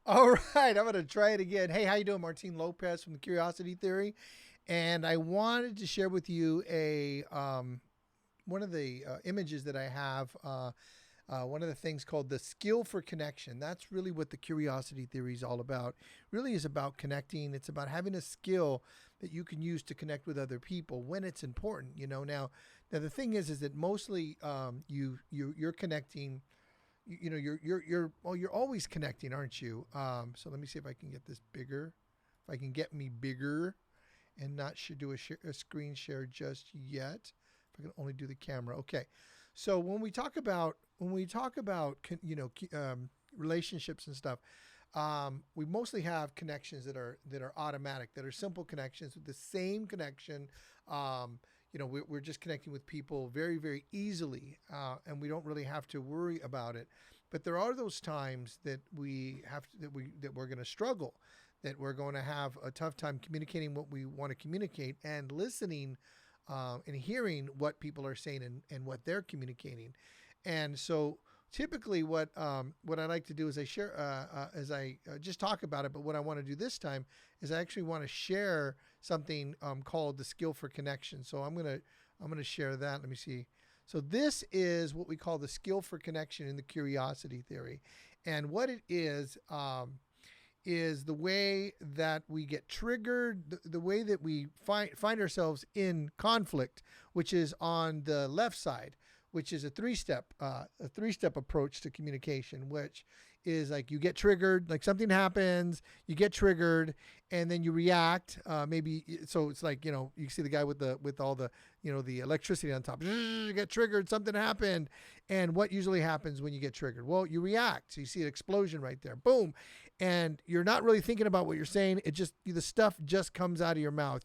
All right, I'm going to try it again. Hey, how you doing? Martin Lopez from the Curiosity Theory, and I wanted to share with you a one of the images that I have. One of the things called the skill for connection. That's really what the Curiosity Theory is all about. Really is about connecting. It's about having a skill that you can use to connect with other people when it's important. Now the thing is that mostly you're connecting. You're always connecting, aren't you? So let me see if I can get this bigger. If I can get me bigger, and not should do a screen share just yet. If I can only do the camera, okay. So when we talk about relationships and stuff, we mostly have connections that are automatic, that are simple connections with the same connection. We're just connecting with people very, very easily, and we don't really have to worry about it. But there are those times that we're going to struggle, that we're going to have a tough time communicating what we want to communicate and listening and hearing what people are saying and what they're communicating. And so typically what I like to do is I share as I just talk about it. But what I want to do this time is I actually want to share something called the skill for connection. So I'm gonna share that. Let me see. So this is what we call the skill for connection in the Curiosity Theory, and what it is the way that we get triggered, the way that we find ourselves in conflict, which is on the left side, which is a three-step approach to communication, which is like you get triggered, like something happens, you get triggered, and then you react. So it's like, you see the guy with all the the electricity on top. You get triggered, something happened, and what usually happens when you get triggered? Well, you react. So you see an explosion right there, boom, and you're not really thinking about what you're saying. The stuff just comes out of your mouth.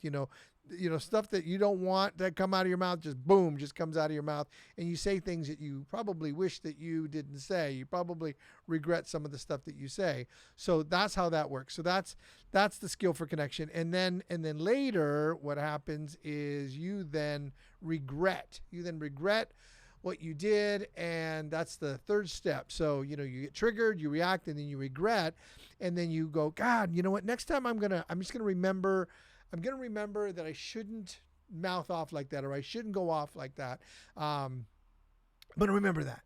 Stuff that you don't want that come out of your mouth, just boom, just comes out of your mouth, and you say things that you probably wish that you didn't say. You probably regret some of the stuff that you say. So that's how that works. So that's the skill for connection. And then later, what happens is you then regret. What you did, and that's the third step. So you get triggered, you react, and then you regret, and then you go, God, you know what? Next time I'm just gonna remember. I'm going to remember that I shouldn't mouth off like that, or I shouldn't go off like that. I'm going to remember that.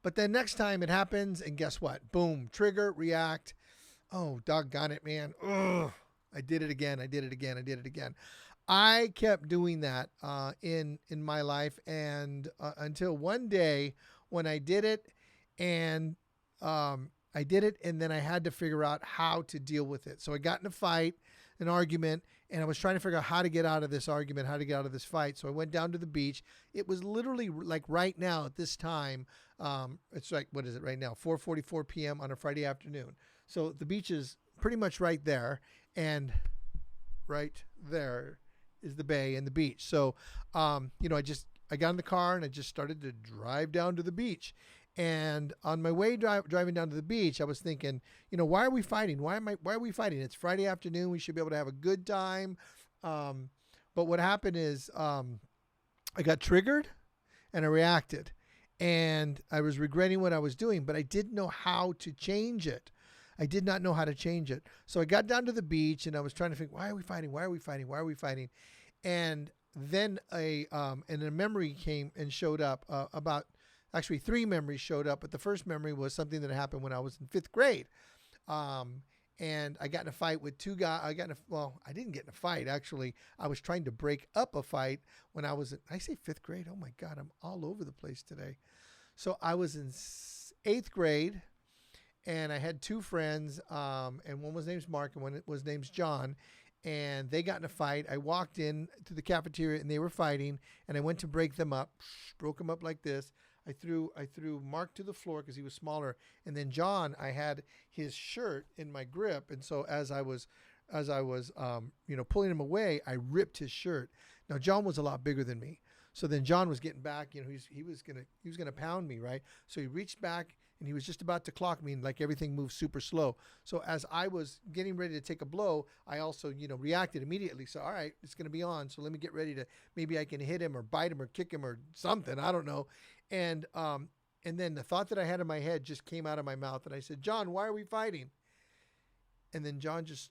But then next time it happens, and guess what? Boom, trigger, react. Oh, doggone it, man. Ugh, I did it again. I kept doing that in my life, and until one day when I did it, and then I had to figure out how to deal with it. So I got in a fight, an argument, and I was trying to figure out how to get out of this argument, how to get out of this fight. So I went down to the beach. It was literally like right now at this time. It's like, what is it right now? 4:44 p.m. on a Friday afternoon. So the beach is pretty much right there, and right there is the bay and the beach. So, I got in the car and I just started to drive down to the beach. And on my way driving down to the beach, I was thinking, why are we fighting? Why are we fighting? It's Friday afternoon. We should be able to have a good time. But what happened is I got triggered and I reacted. And I was regretting what I was doing, but I didn't know how to change it. I did not know how to change it. So I got down to the beach and I was trying to think, why are we fighting? Why are we fighting? Why are we fighting? And then a memory came and showed up actually, three memories showed up, but the first memory was something that happened when I was in fifth grade. And I got in a fight with two guys. I didn't get in a fight. Actually, I was trying to break up a fight when I was I say fifth grade. Oh my God, I'm all over the place today. So I was in eighth grade, and I had two friends, and one was named Mark and one was named John. And they got in a fight. I walked in to the cafeteria and they were fighting, and I went to break them up, broke them up like this. I threw Mark to the floor because he was smaller, and then John, I had his shirt in my grip, and so as I was pulling him away, I ripped his shirt. Now John was a lot bigger than me, so then John was getting back. He was gonna pound me, right? So he reached back and he was just about to clock me, and like everything moved super slow. So as I was getting ready to take a blow, I also reacted immediately. So all right, it's gonna be on. So let me get ready to, maybe I can hit him or bite him or kick him or something. I don't know. And then the thought that I had in my head just came out of my mouth, and I said, John, why are we fighting? And then John just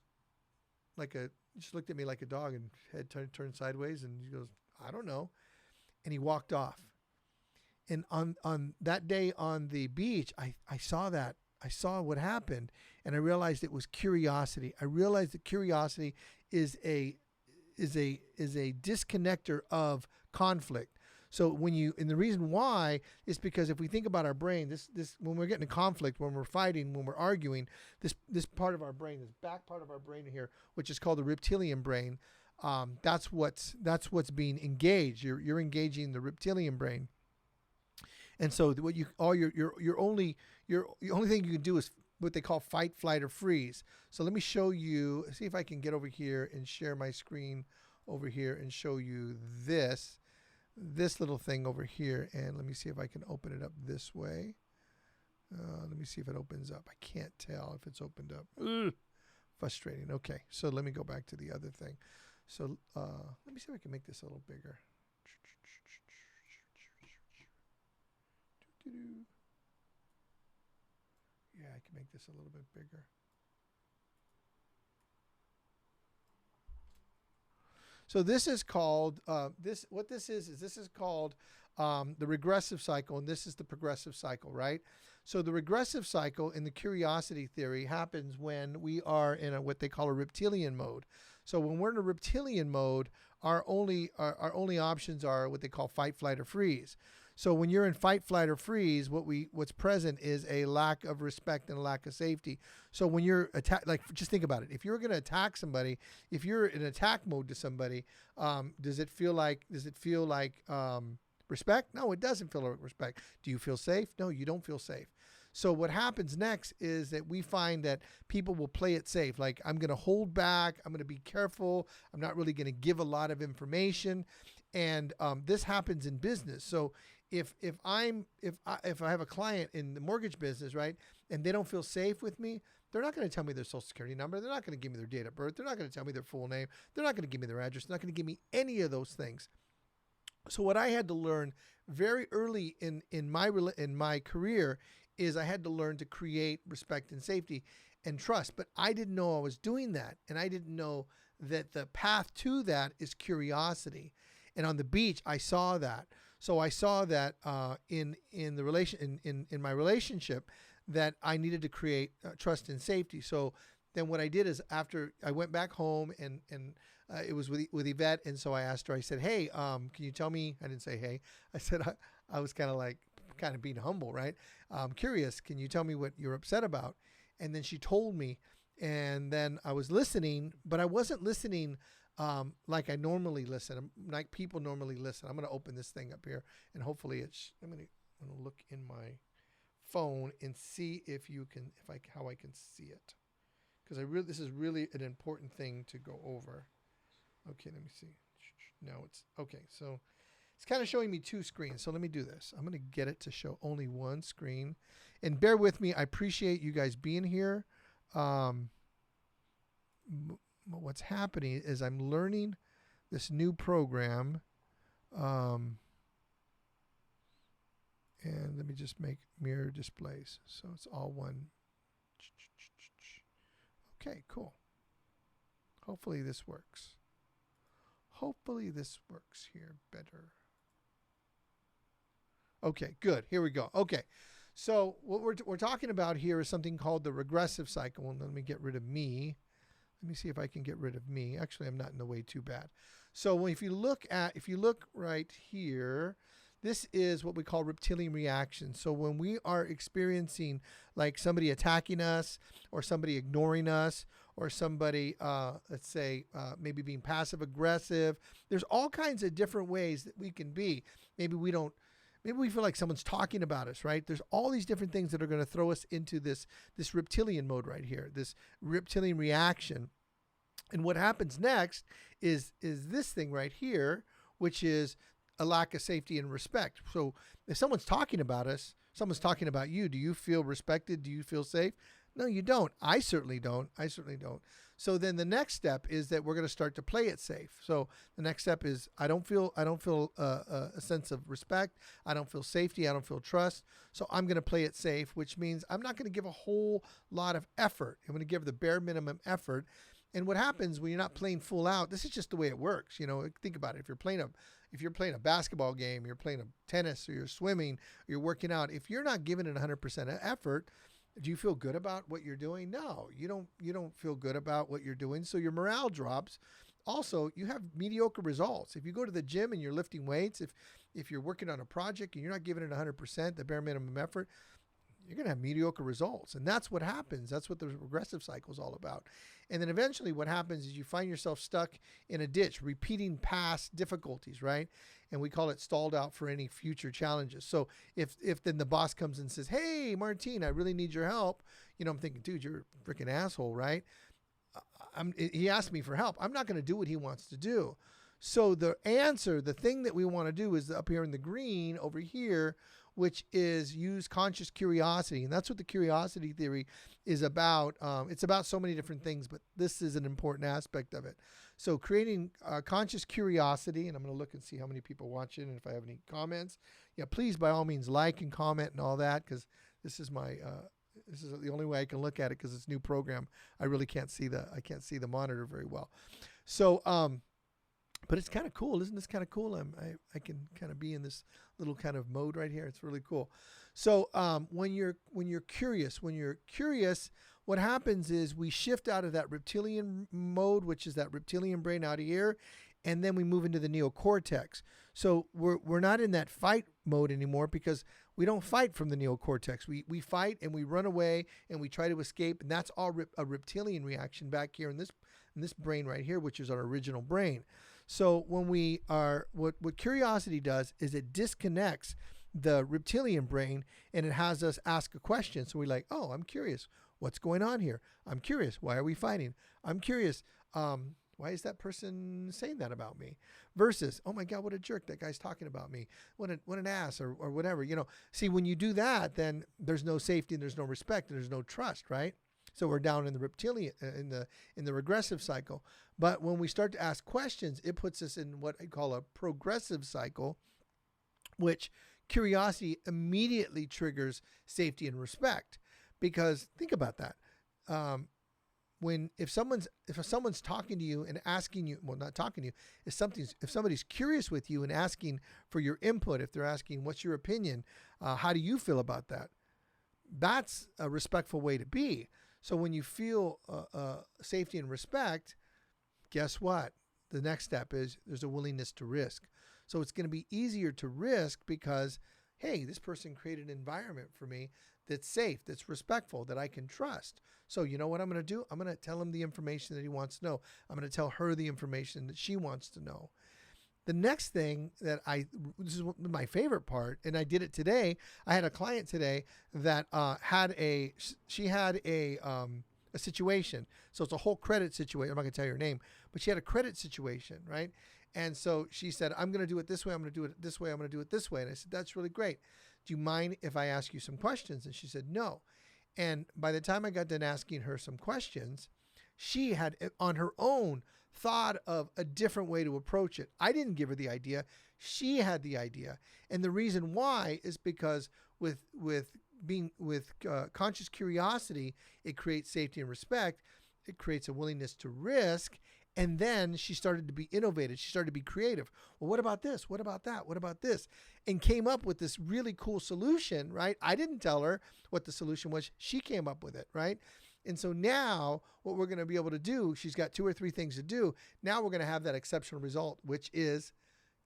looked at me like a dog and head turned sideways, and he goes, I don't know. And he walked off. And on that day on the beach, I saw that. I saw what happened, and I realized it was curiosity. I realized that curiosity is a disconnector of conflict. So and the reason why is because if we think about our brain, this when we're getting in conflict, when we're fighting, when we're arguing, this part of our brain, this back part of our brain here, which is called the reptilian brain, that's what's being engaged. You're engaging the reptilian brain. And so what your only thing you can do is what they call fight, flight, or freeze. So let me show you, see if I can get over here and share my screen over here and show you this little thing over here. And let me see if I can open it up this way. Let me see if it opens up. I can't tell if it's opened up. Ugh, frustrating. Okay, so let me go back to the other thing. So let me see if I can make this a little bigger. Yeah, I can make this a little bit bigger. So this is called this is called the regressive cycle, and this is the progressive cycle, right? So the regressive cycle in the curiosity theory happens when we are in what they call a reptilian mode. So when we're in a reptilian mode, our only options are what they call fight, flight, or freeze. So when you're in fight, flight, or freeze, what's present is a lack of respect and a lack of safety. So when you're just think about it. If you're going to attack somebody, if you're in attack mode to somebody, does it feel like respect? No, it doesn't feel like respect. Do you feel safe? No, you don't feel safe. So what happens next is that we find that people will play it safe. Like, I'm going to hold back. I'm going to be careful. I'm not really going to give a lot of information. And this happens in business. So if I have a client in the mortgage business, right, and they don't feel safe with me, they're not going to tell me their social security number. They're not going to give me their date of birth. They're not going to tell me their full name. They're not going to give me their address. They're not going to give me any of those things. So what I had to learn very early in my career is I had to learn to create respect and safety and trust. But I didn't know I was doing that, and I didn't know that the path to that is curiosity. And on the beach, I saw that. So I saw that in my relationship, that I needed to create trust and safety. So then what I did is, after I went back home and it was with Yvette, and so I asked her. I said, "Hey, can you tell me?" I didn't say "Hey." I said I was kind of being humble, right? I'm curious. Can you tell me what you're upset about? And then she told me, and then I was listening, but I wasn't listening like I normally listen, like people normally listen. I'm going to open this thing up here, and hopefully I'm going to look in my phone and see how I can see it, because this is really an important thing to go over. Okay, let me see. No, it's okay. So it's kind of showing me two screens. So let me do this. I'm going to get it to show only one screen, and bear with me. I appreciate you guys being here. What's happening is I'm learning this new program, and let me just make mirror displays so it's all one. Okay, cool. Hopefully this works. Hopefully this works here better. Okay, good. Here we go. Okay, so what we're talking about here is something called the regressive cycle. And let me get rid of me. Let me see if I can get rid of me. Actually, I'm not in the way too bad. So if you look right here, this is what we call reptilian reactions. So when we are experiencing like somebody attacking us, or somebody ignoring us, or somebody, let's say, maybe being passive aggressive, there's all kinds of different ways that we can be. Maybe we feel like someone's talking about us, right? There's all these different things that are going to throw us into this reptilian mode right here, this reptilian reaction. And what happens next is this thing right here, which is a lack of safety and respect. So if someone's talking about us, someone's talking about you, do you feel respected? Do you feel safe? No, you don't. I certainly don't. So then the next step is that we're going to start to play it safe. So the next step is I don't feel a sense of respect. I don't feel safety. I don't feel trust. So I'm going to play it safe, which means I'm not going to give a whole lot of effort. I'm going to give the bare minimum effort. And what happens when you're not playing full out, this is just the way it works. Think about it. If you're playing a basketball game, you're playing a tennis, or you're swimming, or you're working out, if you're not giving it 100% effort, do you feel good about what you're doing? No, you don't feel good about what you're doing. So your morale drops. Also, you have mediocre results. If you go to the gym and you're lifting weights, if you're working on a project and you're not giving it 100%, the bare minimum effort, you're going to have mediocre results. And that's what happens. That's what the regressive cycle is all about. And then eventually what happens is you find yourself stuck in a ditch, repeating past difficulties, right? And we call it stalled out for any future challenges. So if then the boss comes and says, hey, Martine, I really need your help. I'm thinking, dude, you're a freaking asshole, right? He asked me for help. I'm not going to do what he wants to do. So the thing that we want to do is up here in the green over here, which is use conscious curiosity. And that's what the curiosity theory is about. It's about so many different things, but this is an important aspect of it. So creating conscious curiosity, and I'm going to look and see how many people watching and if I have any comments. Yeah, please, by all means, like and comment and all that, because this is the only way I can look at it, because it's a new program. I really can't see the monitor very well. So, but it's kind of cool. Isn't this kind of cool? I can kind of be in this little kind of mode right here. It's really cool. So when you're curious, what happens is we shift out of that reptilian mode, which is that reptilian brain out of here, and then we move into the neocortex. So we're not in that fight mode anymore, because we don't fight from the neocortex. We fight and we run away and we try to escape, and that's all a reptilian reaction back here in this brain right here, which is our original brain. So when what curiosity does is it disconnects the reptilian brain and it has us ask a question. So we're like, oh, I'm curious. What's going on here? I'm curious. Why are we fighting? I'm curious. Why is that person saying that about me? Versus, oh my God, what a jerk. That guy's talking about me. What an ass, or whatever. See, when you do that, then there's no safety and there's no respect and there's no trust, right? So we're down in the reptilian, in the regressive cycle. But when we start to ask questions, it puts us in what I call a progressive cycle, which curiosity immediately triggers safety and respect. Because think about that. If someone's talking to you and asking you, well, not talking to you, if somebody's curious with you and asking for your input, if they're asking, what's your opinion? How do you feel about that? That's a respectful way to be. So when you feel safety and respect, guess what? The next step is there's a willingness to risk. So it's going to be easier to risk because, hey, this person created an environment for me that's safe, that's respectful, that I can trust. So you know what I'm going to do? I'm going to tell him the information that he wants to know. I'm going to tell her the information that she wants to know. The next thing this is my favorite part, and I did it today. I had a client today that had a situation. So it's a whole credit situation. I'm not going to tell you her name, but she had a credit situation, right? And so she said, I'm going to do it this way. I'm going to do it this way. I'm going to do it this way. And I said, that's really great. Do you mind if I ask you some questions? And she said, no. And by the time I got done asking her some questions, she had on her own thought of a different way to approach it. I didn't give her the idea. She had the idea. And the reason why is because with conscious curiosity, it creates safety and respect. It creates a willingness to risk. And then she started to be innovative. She started to be creative. Well, what about this? What about that? What about this? And came up with this really cool solution, right? I didn't tell her what the solution was. She came up with it, right? And so now what we're going to be able to do, she's got 2 or 3 things to do. Now we're going to have that exceptional result, which is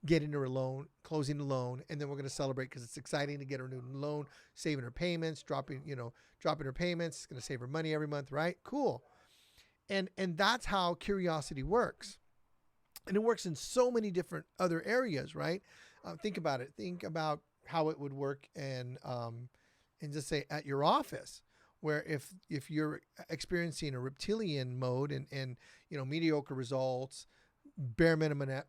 getting her a loan, closing the loan, and then we're going to celebrate because it's exciting to get her new loan, saving her payments, dropping her payments. It's going to save her money every month, right? Cool. And that's how curiosity works. And it works in so many different other areas, right? Think about it. Think about how it would work and just say at your office, where if you're experiencing a reptilian mode and mediocre results, bare minimum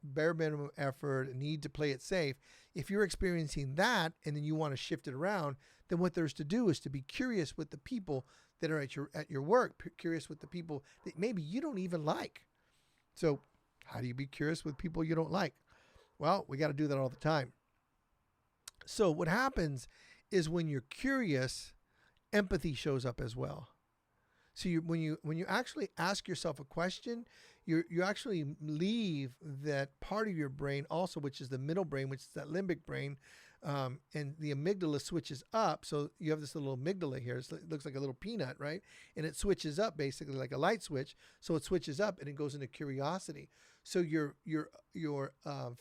effort, need to play it safe. If you're experiencing that and then you want to shift it around, then what there's to do is to be curious with the people that are at your work, curious with the people that maybe you don't even like. So how do you be curious with people you don't like? Well, we got to do that all the time. So what happens is when you're curious, empathy shows up as well. So when you actually ask yourself a question, you actually leave that part of your brain also, which is the middle brain, which is that limbic brain, and the amygdala switches up. So you have this little amygdala here. It looks like a little peanut, right? And it switches up basically like a light switch. So it switches up and it goes into curiosity. So your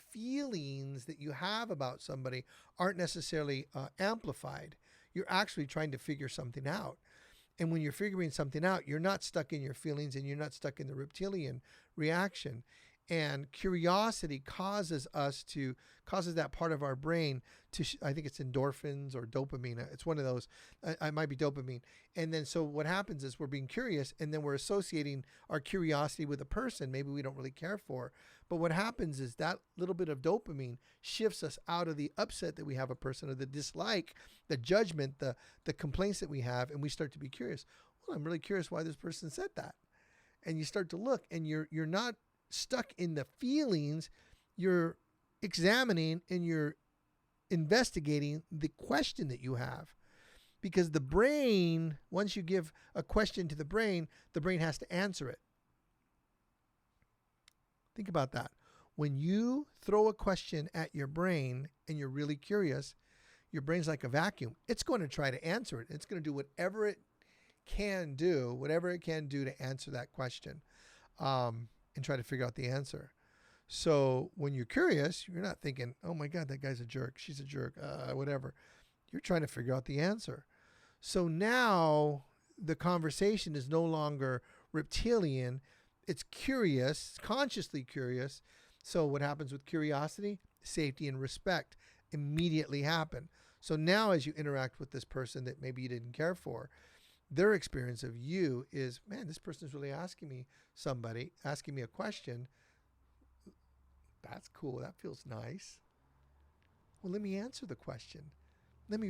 feelings that you have about somebody aren't necessarily amplified. You're actually trying to figure something out. And when you're figuring something out, you're not stuck in your feelings and you're not stuck in the reptilian reaction. And curiosity causes that part of our brain to, I think it's endorphins or dopamine. It's one of those. It might be dopamine. And then so what happens is we're being curious and then we're associating our curiosity with a person maybe we don't really care for. But what happens is that little bit of dopamine shifts us out of the upset that we have a person or the dislike, the judgment, the complaints that we have, and we start to be curious. Well, I'm really curious why this person said that. And you start to look and you're not stuck in the feelings. You're examining and you're investigating the question that you have. Because the brain, once you give a question to the brain has to answer it. Think about that. When you throw a question at your brain and you're really curious, your brain's like a vacuum. It's going to try to answer it. It's going to do whatever it can do to answer that question, and try to figure out the answer. So when you're curious, you're not thinking, oh my God, that guy's a jerk. She's a jerk, whatever. You're trying to figure out the answer. So now the conversation is no longer reptilian. It's curious, consciously curious. So what happens with curiosity? Safety and respect immediately happen. So now as you interact with this person that maybe you didn't care for, their experience of you is, man, this person's really asking me a question. That's cool. That feels nice. Well, let me answer the question. Let me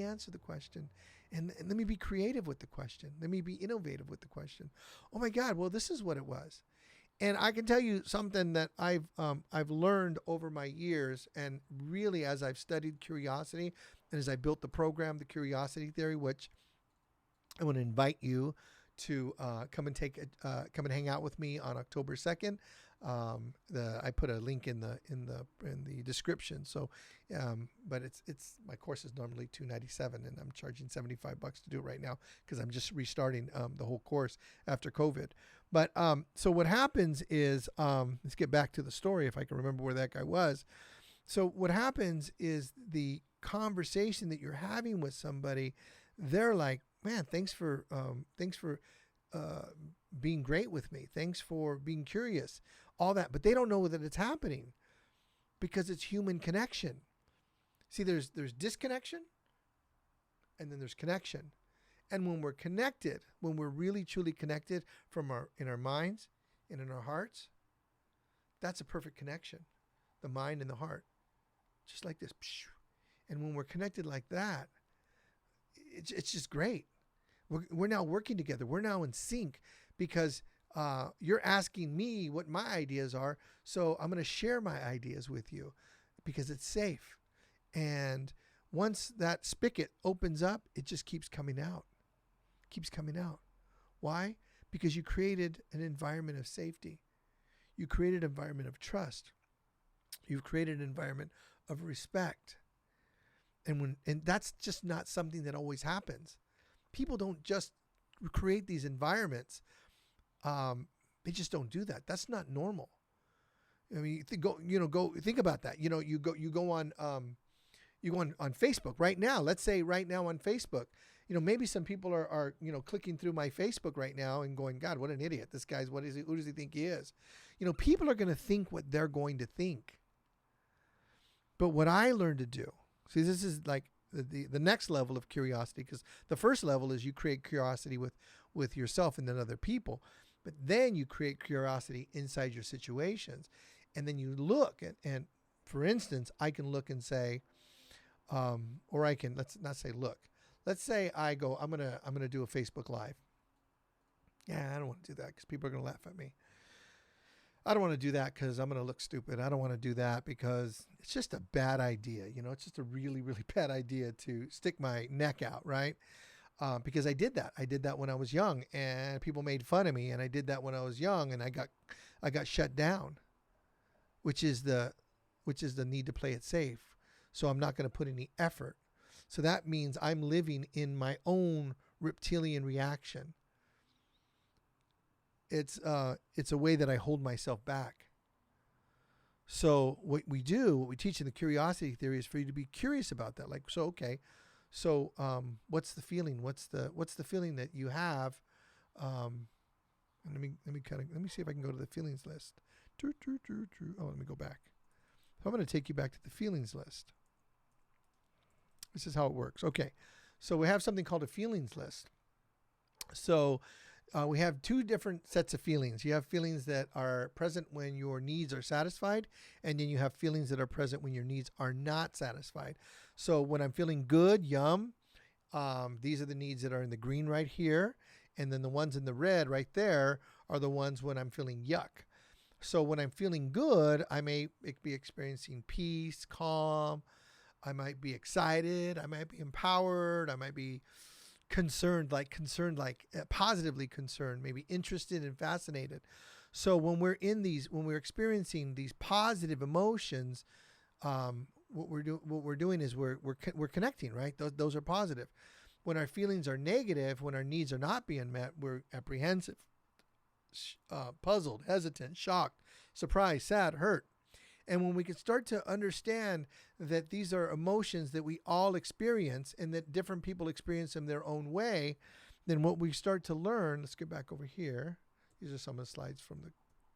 answer the question. And let me be creative with the question. Let me be innovative with the question. Oh my God, well, this is what it was. And I can tell you something that I've learned over my years, and really as I've studied curiosity and as I built the program, the Curiosity Theory, which I want to invite you to come and hang out with me on October 2nd. I put a link in the description. So, but it's my course is normally $297, and I'm charging $75 to do it right now because I'm just restarting the whole course after COVID. But so what happens is, let's get back to the story if I can remember where that guy was. So what happens is the conversation that you're having with somebody, they're like, man, thanks for being great with me. Thanks for being curious, all that. But they don't know that it's happening because it's human connection. See, there's disconnection and then there's connection. And when we're connected, when we're really truly connected in our minds and in our hearts, that's a perfect connection. The mind and the heart, just like this. And when we're connected like that, it's just great. We're now working together. We're now in sync because you're asking me what my ideas are. So I'm going to share my ideas with you because it's safe. And once that spigot opens up, it just keeps coming out. Why? Because you created an environment of safety. You created an environment of trust. You've created an environment of respect. And that's just not something that always happens. People don't just create these environments. They just don't do that. That's not normal. I mean, go think about that. You go on Facebook right now. Let's say right now on Facebook, maybe some people are clicking through my Facebook right now and going, God, what an idiot. This guy's, what is he? Who does he think he is? People are going to think what they're going to think. But what I learned to do, see, this is like the next level of curiosity, because the first level is you create curiosity with yourself and then other people. But then you create curiosity inside your situations. And then you look and for instance, I can look and say, or I can, let's not say look. let's say I go, I'm gonna do a Facebook Live. Yeah, I don't want to do that because people are gonna laugh at me. I don't want to do that because I'm going to look stupid. I don't want to do that because it's just a bad idea. It's just a really, really bad idea to stick my neck out, right? Because I did that. I did that when I was young, and people made fun of me. And I did that when I was young, and I got shut down, which is the need to play it safe. So I'm not going to put any effort. So that means I'm living in my own reptilian reaction. It's a way that I hold myself back. So what we teach in the curiosity theory is for you to be curious about that. Like, so, okay, so what's the feeling? What's the feeling that you have? And let me see if I can go to the feelings list. Oh, let me go back. So I'm going to take you back to the feelings list. This is how it works. Okay, so we have something called a feelings list. So we have two different sets of feelings. You have feelings that are present when your needs are satisfied, and then you have feelings that are present when your needs are not satisfied. So when I'm feeling good, yum, these are the needs that are in the green right here, and then the ones in the red right there are the ones when I'm feeling yuck. So when I'm feeling good, I may be experiencing peace, calm. I might be excited. I might be empowered. I might be concerned, positively concerned, maybe interested and fascinated. So when we're experiencing these positive emotions, what we're doing is we're connecting, right? Those are positive. When our feelings are negative, when our needs are not being met, we're apprehensive, puzzled, hesitant, shocked, surprised, sad, hurt. And when we can start to understand that these are emotions that we all experience and that different people experience them their own way, then what we start to learn, let's get back over here. These are some of the slides from the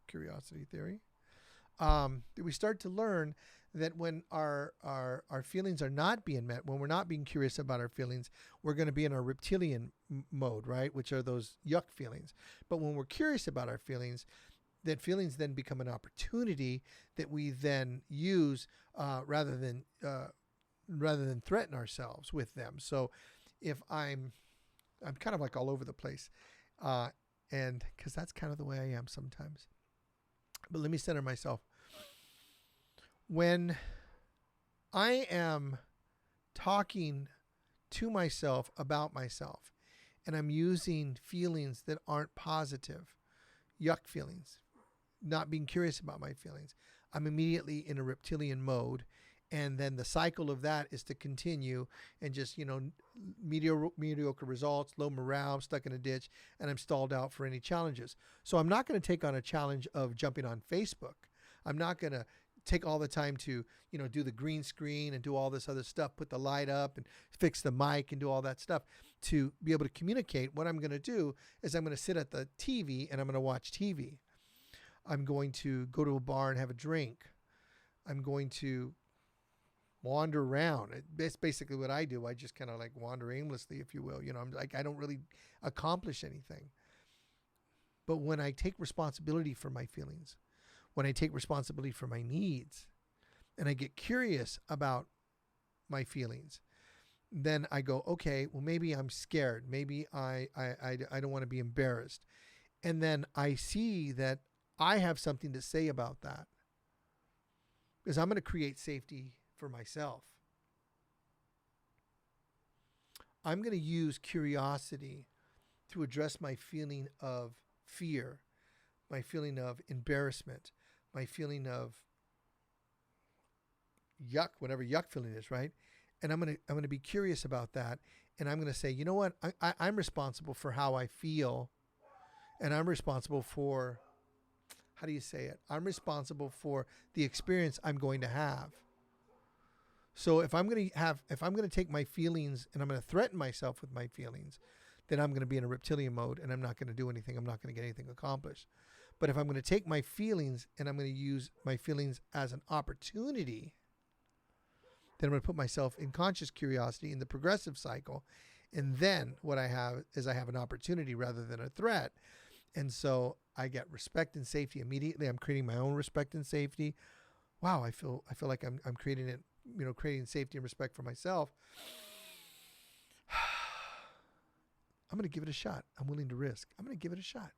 curiosity theory. We start to learn that when our feelings are not being met, when we're not being curious about our feelings, we're going to be in our reptilian mode, right? Which are those yuck feelings. But when we're curious about our feelings, that feelings then become an opportunity that we then use rather than threaten ourselves with them. So if I'm kind of like all over the place, and because that's kind of the way I am sometimes. But let me center myself. When I am talking to myself about myself, and I'm using feelings that aren't positive, yuck feelings, not being curious about my feelings, I'm immediately in a reptilian mode. And then the cycle of that is to continue and just, mediocre results, low morale, I'm stuck in a ditch, and I'm stalled out for any challenges. So I'm not going to take on a challenge of jumping on Facebook. I'm not going to take all the time to, do the green screen and do all this other stuff, put the light up and fix the mic and do all that stuff to be able to communicate. What I'm going to do is I'm going to sit at the TV and I'm going to watch TV. I'm going to go to a bar and have a drink. I'm going to wander around. That's basically what I do. I just kind of like wander aimlessly, if you will. I'm like, I don't really accomplish anything. But when I take responsibility for my feelings, when I take responsibility for my needs, and I get curious about my feelings, then I go, okay, well, maybe I'm scared. Maybe I don't want to be embarrassed. And then I see that I have something to say about that, because I'm going to create safety for myself. I'm going to use curiosity to address my feeling of fear, my feeling of embarrassment, my feeling of yuck, whatever yuck feeling is, right? And I'm going to be curious about that, and I'm going to say, you know what? I'm responsible for how I feel, and I'm responsible for, how do you say it? I'm responsible for the experience I'm going to have. So if I'm going to take my feelings and I'm going to threaten myself with my feelings, then I'm going to be in a reptilian mode and I'm not going to do anything. I'm not going to get anything accomplished. But if I'm going to take my feelings and I'm going to use my feelings as an opportunity, then I'm going to put myself in conscious curiosity in the progressive cycle. And then what I have is I have an opportunity rather than a threat. And so I get respect and safety immediately. I'm creating my own respect and safety. Wow, I feel like I'm creating it, creating safety and respect for myself. I'm going to give it a shot. I'm willing to risk. I'm going to give it a shot.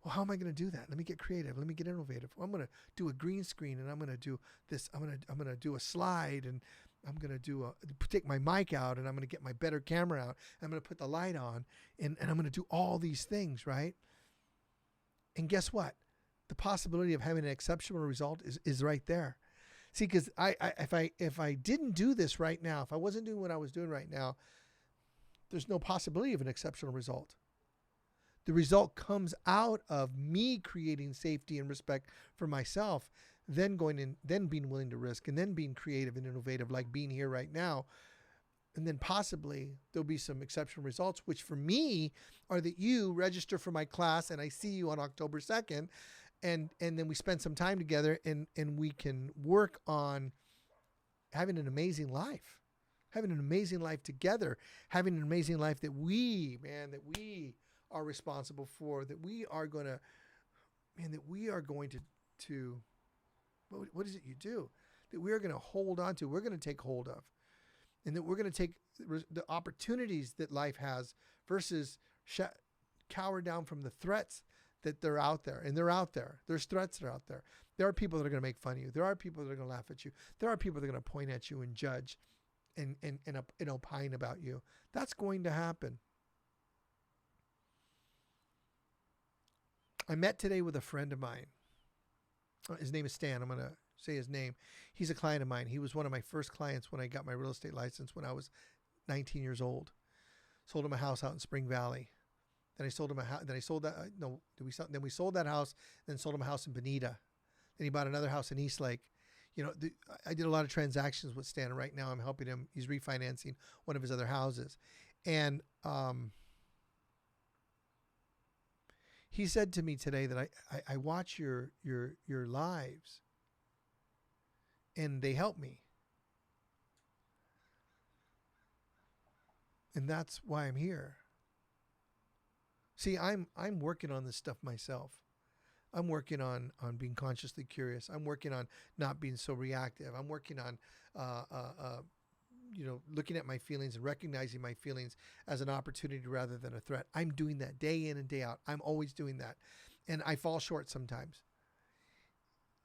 Well, how am I going to do that? Let me get creative. Let me get innovative. Well, I'm going to do a green screen, and I'm going to do this. I'm going to do a slide, and I'm going to take my mic out, and I'm going to get my better camera out. I'm going to put the light on, and I'm going to do all these things, right? And guess what? The possibility of having an exceptional result is right there. See, because if I didn't do this right now, if I wasn't doing what I was doing right now, there's no possibility of an exceptional result. The result comes out of me creating safety and respect for myself, then going in, then being willing to risk, and then being creative and innovative, like being here right now. And then possibly there'll be some exceptional results, which for me are that you register for my class and I see you on October 2nd. And then we spend some time together and we can work on having an amazing life together, having an amazing life that we are responsible for, that we are going to, what is it you do? That we are going to hold on to, we're going to take hold of, and that we're going to take the opportunities that life has versus cower down from the threats that they're out there. And they're out there. There's threats that are out there. There are people that are going to make fun of you. There are people that are going to laugh at you. There are people that are going to point at you and judge and opine about you. That's going to happen. I met today with a friend of mine. His name is Stan. I'm going to say his name. He's a client of mine. He was one of my first clients when I got my real estate license when I was 19 years old. Sold him a house out in Spring Valley. Then I sold him a house. Then I sold that. Then we sold that house. Then sold him a house in Bonita. Then he bought another house in Eastlake. I did a lot of transactions with Stan. And right now I'm helping him. He's refinancing one of his other houses. And he said to me today that I watch your lives and they help me. And that's why I'm here. See, I'm working on this stuff myself. I'm working on being consciously curious. I'm working on not being so reactive. I'm working on looking at my feelings and recognizing my feelings as an opportunity rather than a threat. I'm doing that day in and day out. I'm always doing that. And I fall short sometimes.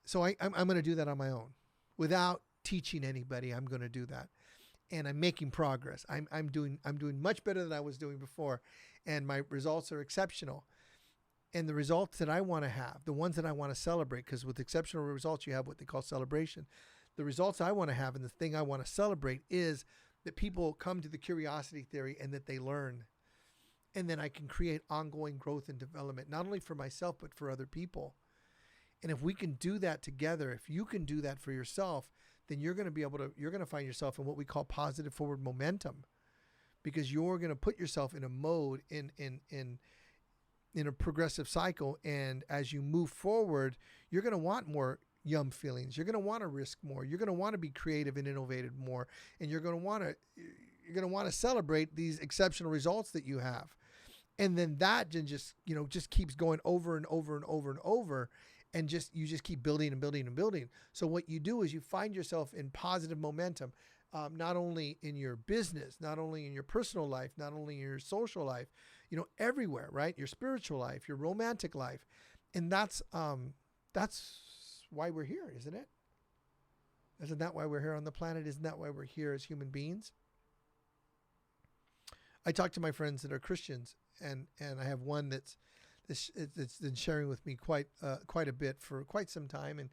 So I'm going to do that on my own. Without teaching anybody, I'm going to do that. And I'm making progress. I'm doing much better than I was doing before. And my results are exceptional. And the results that I want to have, the ones that I want to celebrate, because with exceptional results, you have what they call celebration. The results I want to have and the thing I want to celebrate is that people come to the curiosity theory and that they learn. And then I can create ongoing growth and development, not only for myself, but for other people. And if we can do that together, if you can do that for yourself, then you're going to find yourself in what we call positive forward momentum, because you're going to put yourself in a mode in a progressive cycle. And as you move forward, you're going to want more yum feelings. You're going to want to risk more. You're going to want to be creative and innovative more. And you're going to want to celebrate these exceptional results that you have. And then that just keeps going over and over and over and over. And you just keep building and building and building. So what you do is you find yourself in positive momentum, not only in your business, not only in your personal life, not only in your social life, everywhere, right? Your spiritual life, your romantic life. And that's why we're here, isn't it? Isn't that why we're here on the planet? Isn't that why we're here as human beings? I talk to my friends that are Christians, and I have one that's been sharing with me quite a bit for quite some time,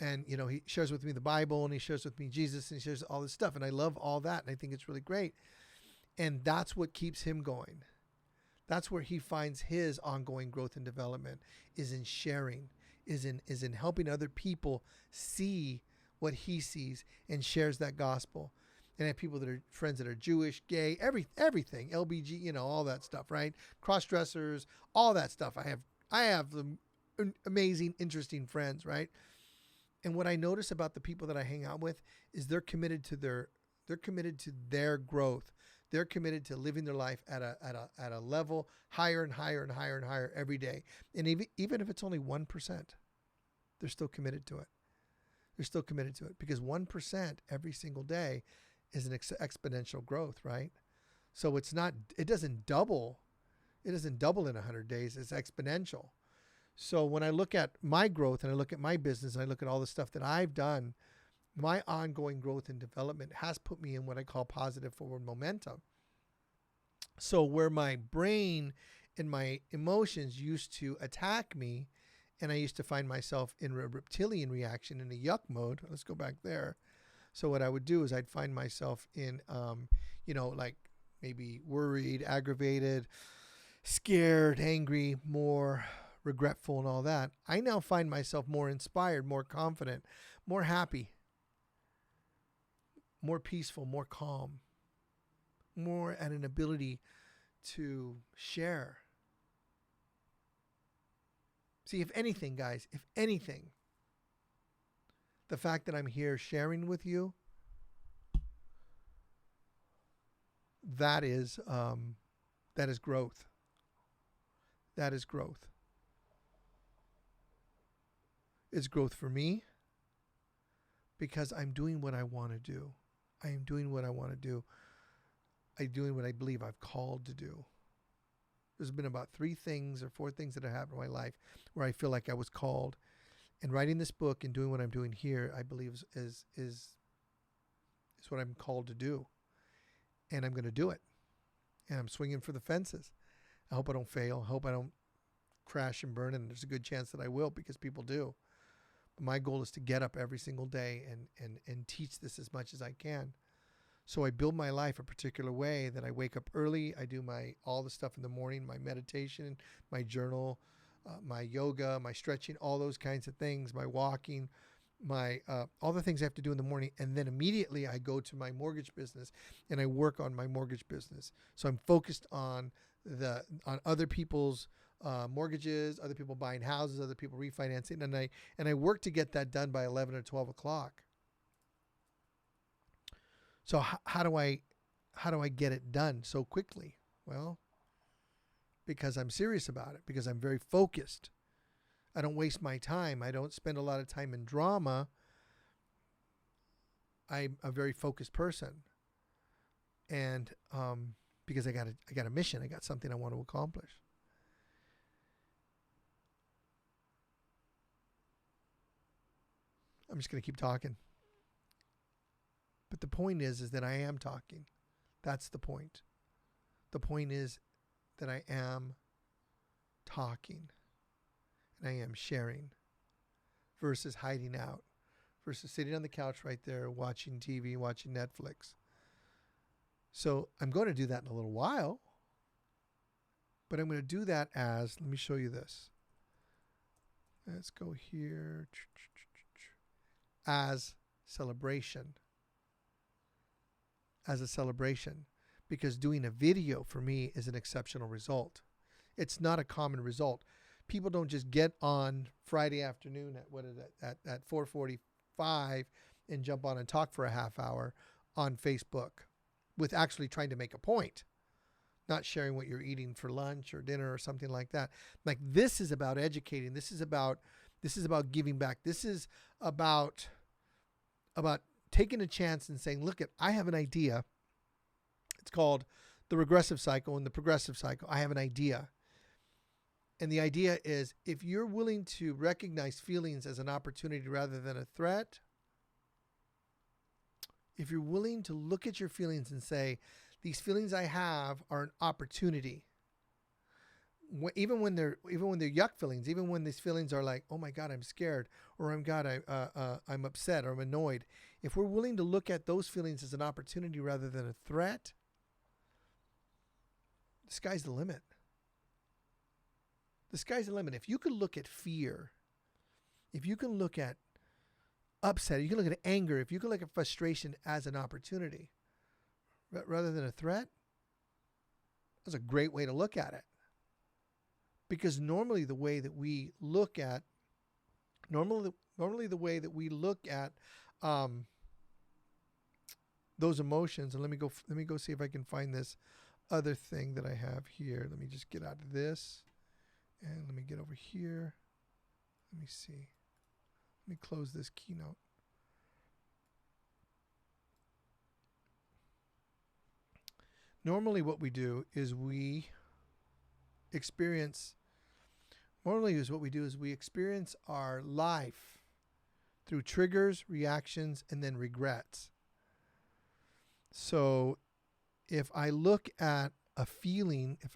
and he shares with me the Bible, and he shares with me Jesus, and he shares all this stuff, and I love all that, and I think it's really great, and that's what keeps him going. That's where he finds his ongoing growth and development, is in sharing, is in helping other people see what he sees and shares that gospel. And I have people that are friends that are Jewish, gay, everything, LBG, all that stuff, right? Cross-dressers, all that stuff. I have amazing, interesting friends, right? And what I notice about the people that I hang out with is they're committed to their growth. They're committed to living their life at a level higher and higher and higher and higher every day. And even if it's only 1%, they're still committed to it. They're still committed to it, because 1% every single day is an exponential growth, right? So it's not, it doesn't double. It doesn't double in 100 days. It's exponential. So when I look at my growth and I look at my business and I look at all the stuff that I've done, my ongoing growth and development has put me in what I call positive forward momentum. So where my brain and my emotions used to attack me, and I used to find myself in a reptilian reaction, in a yuck mode. Let's go back there. So what I would do is I'd find myself in, like maybe worried, aggravated, scared, angry, more regretful and all that. I now find myself more inspired, more confident, more happy, more peaceful, more calm, more at an ability to share. See, if anything, guys, if anything, the fact that I'm here sharing with you, that is growth. That is growth. It's growth for me because I'm doing what I want to do. I am doing what I want to do. I'm doing what I believe I've called to do. There's been about 3 things or 4 things that have happened in my life where I feel like I was called. And writing this book and doing what I'm doing here, I believe is what I'm called to do. And I'm going to do it. And I'm swinging for the fences. I hope I don't fail. I hope I don't crash and burn. And there's a good chance that I will, because people do. But my goal is to get up every single day and teach this as much as I can. So I build my life a particular way that I wake up early. I do all the stuff in the morning, my meditation, my journal, my yoga, my stretching, all those kinds of things, my walking, my all the things I have to do in the morning. And then immediately I go to my mortgage business and I work on my mortgage business. So I'm focused on other people's mortgages, other people buying houses, other people refinancing, and I work to get that done by 11 or 12 o'clock. So how do I get it done so quickly? Well, because I'm serious about it, because I'm very focused. I don't waste my time. I don't spend a lot of time in drama. I'm a very focused person. And because I got a mission, I got something I want to accomplish. I'm just going to keep talking. But the point is that I am talking. That's the point. The point is that I am talking and I am sharing versus hiding out, versus sitting on the couch right there watching TV, watching Netflix. So I'm going to do that in a little while, but I'm going to do that as, let me show you this. Let's go here. As celebration. As a celebration, because doing a video for me is an exceptional result. It's not a common result. People don't just get on Friday afternoon at 4:45 and jump on and talk for a half hour on Facebook with actually trying to make a point, not sharing what you're eating for lunch or dinner or something like that. Like, this is about educating. This is about giving back. This is about taking a chance and saying, look, I have an idea. It's called the Regressive Cycle and the Progressive Cycle. I have an idea. And the idea is, if you're willing to recognize feelings as an opportunity rather than a threat, if you're willing to look at your feelings and say, these feelings I have are an opportunity. Even when they're yuck feelings, even when these feelings are like, oh my God, I'm scared, or I'm upset, or I'm annoyed. If we're willing to look at those feelings as an opportunity rather than a threat, the sky's the limit. The sky's the limit. If you can look at fear, if you can look at upset, you can look at anger, if you can look at frustration as an opportunity rather than a threat, that's a great way to look at it. Because normally the way that we look at those emotions, and let me go see if I can find this other thing that I have here. Let me just get out of this and let me get over here. Let me see. Let me close this keynote. Normally what we do is we experience our life through triggers, reactions, and then regrets. So if I look at a feeling, if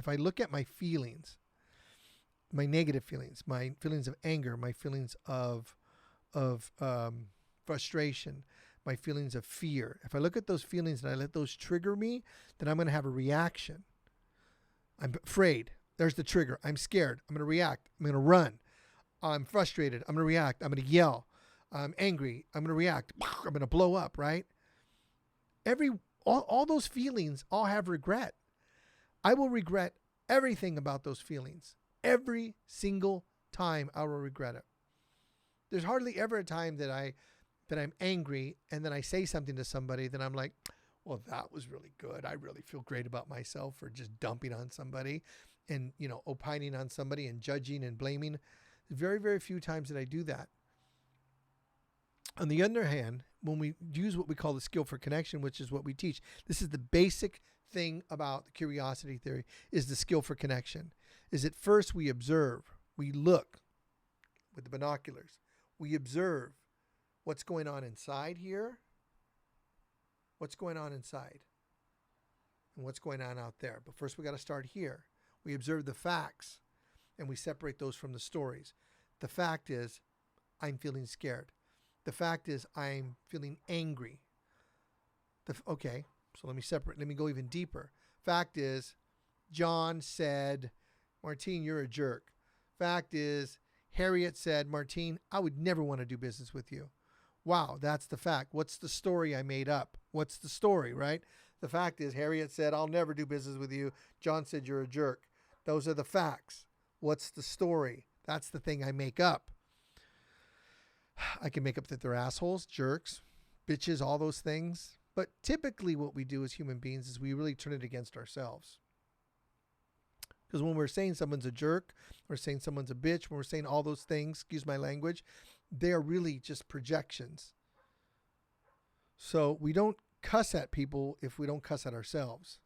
I look at my feelings, my negative feelings, my feelings of anger, my feelings of frustration, my feelings of fear, if I look at those feelings and I let those trigger me, then I'm going to have a reaction. I'm afraid. There's the trigger. I'm scared. I'm going to react. I'm going to run. I'm frustrated. I'm going to react. I'm going to yell. I'm angry. I'm going to react. I'm going to blow up, right? All those feelings all have regret. I will regret everything about those feelings. Every single time I will regret it. There's hardly ever a time that I'm angry and then I say something to somebody that I'm like, well, that was really good. I really feel great about myself for just dumping on somebody and, opining on somebody and judging and blaming. Very, very few times that I do that. On the other hand, when we use what we call the skill for connection, which is what we teach, this is the basic thing about the curiosity theory, is the skill for connection. Is at first we observe, we look with the binoculars, we observe what's going on inside here, what's going on inside, and what's going on out there. But first we got to start here. We observe the facts and we separate those from the stories. The fact is, I'm feeling scared. The fact is, I'm feeling angry. Okay, so let me go even deeper. Fact is, John said, Martine, you're a jerk. Fact is, Harriet said, Martine, I would never want to do business with you. Wow, that's the fact. What's the story I made up? What's the story, right? The fact is, Harriet said, I'll never do business with you. John said, you're a jerk. Those are the facts. What's the story? That's the thing I make up. I can make up that they're assholes, jerks, bitches, all those things. But typically what we do as human beings is we really turn it against ourselves. Because when we're saying someone's a jerk, we're saying someone's a bitch, when we're saying all those things, excuse my language, they are really just projections. So we don't cuss at people if we don't cuss at ourselves.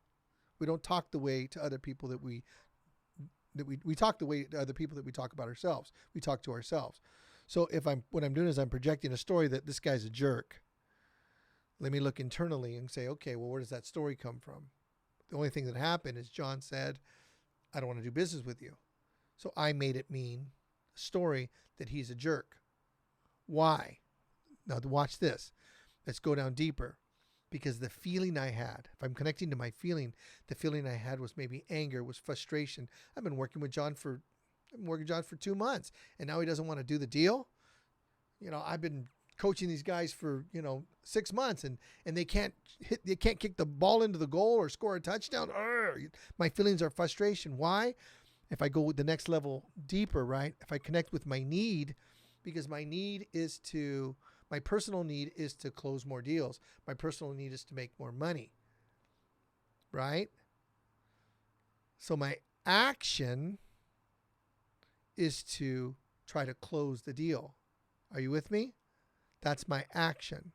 We don't talk the way to other people that we talk the way to other people that we talk about ourselves. We talk to ourselves. So what I'm doing is I'm projecting a story that this guy's a jerk. Let me look internally and say, okay, well, where does that story come from? The only thing that happened is John said, I don't want to do business with you. So I made it mean a story that he's a jerk. Why? Now watch this. Let's go down deeper. Because the feeling I had, if I'm connecting to my feeling, the feeling I had was maybe anger, was frustration. I've been working with John for 2 months, and now he doesn't want to do the deal. I've been coaching these guys for 6 months, and they can't kick the ball into the goal or score a touchdown. My feelings are frustration. Why? If I go the next level deeper, right? If I connect with my need, because my personal need is to close more deals. My personal need is to make more money, right? So my action is to try to close the deal. Are you with me? That's my action.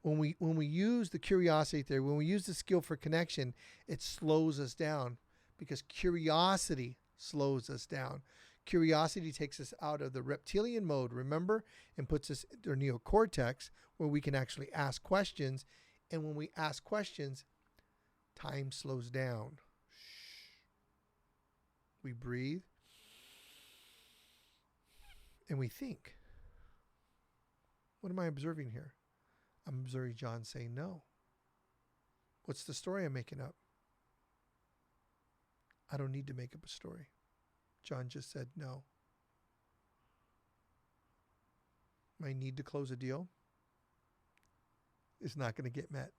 When we use the curiosity theory, when we use the skill for connection, it slows us down because curiosity slows us down. Curiosity takes us out of the reptilian mode, remember, and puts us in our neocortex where we can actually ask questions. And when we ask questions, time slows down. We breathe and we think. What am I observing here? I'm observing John saying no. What's the story I'm making up? I don't need to make up a story. John just said no. My need to close a deal is not going to get met.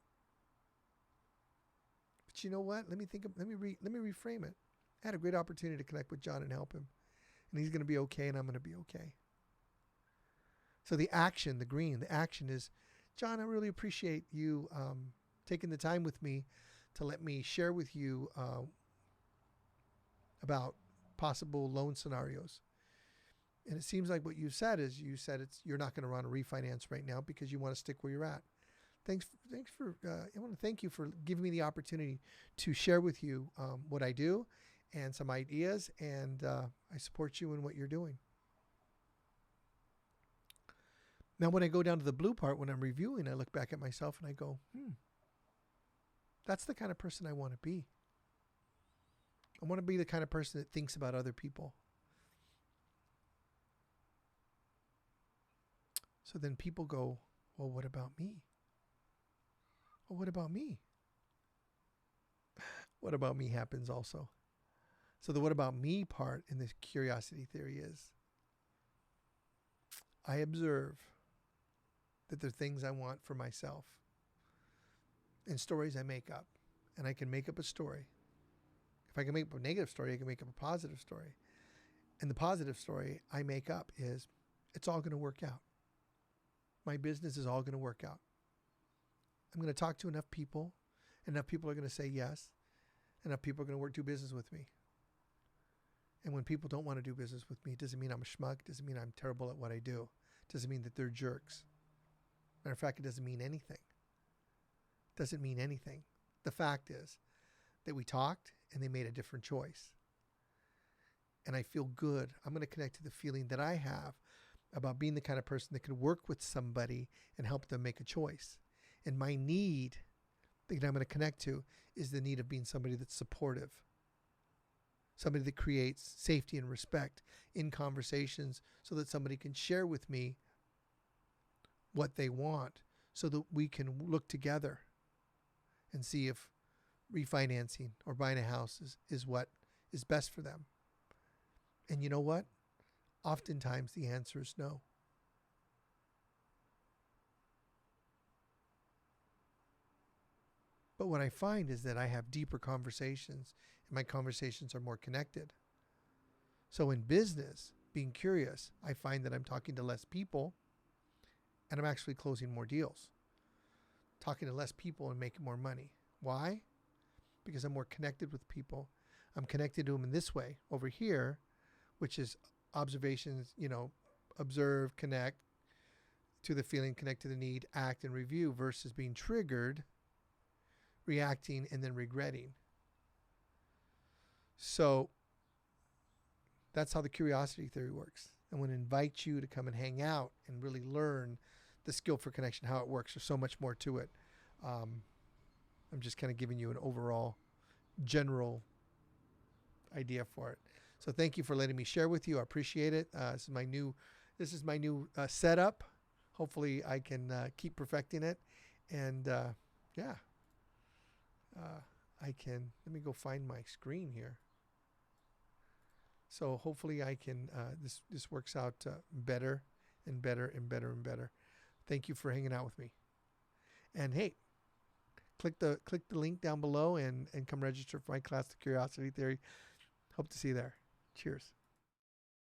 But you know what? Let me reframe it. I had a great opportunity to connect with John and help him. And he's going to be okay and I'm going to be okay. So the action is, John, I really appreciate you taking the time with me to let me share with you about possible loan scenarios. And it seems like what you said is you're not going to run a refinance right now because you want to stick where you're at. thanks for. I want to thank you for giving me the opportunity to share with you what I do and some ideas, and I support you in what you're doing. Now, when I go down to the blue part, when I'm reviewing, I look back at myself and I go, that's the kind of person I want to be. I want to be the kind of person that thinks about other people. So then people go, well, what about me? Well, what about me? What about me happens also. So the what about me part in this curiosity theory is I observe that there are things I want for myself and stories I make up. And I can make up a story. If I can make up a negative story, I can make up a positive story. And the positive story I make up is it's all going to work out. My business is all going to work out. I'm going to talk to enough people. Enough people are going to say yes. Enough people are going to do business with me. And when people don't want to do business with me, it doesn't mean I'm a schmuck. It doesn't mean I'm terrible at what I do. It doesn't mean that they're jerks. Matter of fact, it doesn't mean anything. It doesn't mean anything. The fact is that we talked and they made a different choice. And I feel good. I'm going to connect to the feeling that I have about being the kind of person that could work with somebody and help them make a choice. And my need that I'm going to connect to is the need of being somebody that's supportive. Somebody that creates safety and respect in conversations so that somebody can share with me what they want so that we can look together and see if refinancing or buying a house is what is best for them. And you know what? Oftentimes the answer is no. But what I find is that I have deeper conversations and my conversations are more connected. So in business, being curious, I find that I'm talking to less people and I'm actually closing more deals. Talking to less people and making more money. Why? Because I'm more connected with people. I'm connected to them in this way over here, which is observations, observe, connect to the feeling, connect to the need, act and review versus being triggered, reacting, and then regretting. So that's how the curiosity theory works. I want to invite you to come and hang out and really learn the skill for connection, how it works. There's so much more to it. I'm just kind of giving you an overall general idea for it. So thank you for letting me share with you. I appreciate it. This is my new setup. Hopefully I can keep perfecting it. And let me go find my screen here. So hopefully I can, this works out better and better and better and better. Thank you for hanging out with me. And hey, click the link down below and come register for my class, The Curiosity Theory. Hope to see you there. Cheers.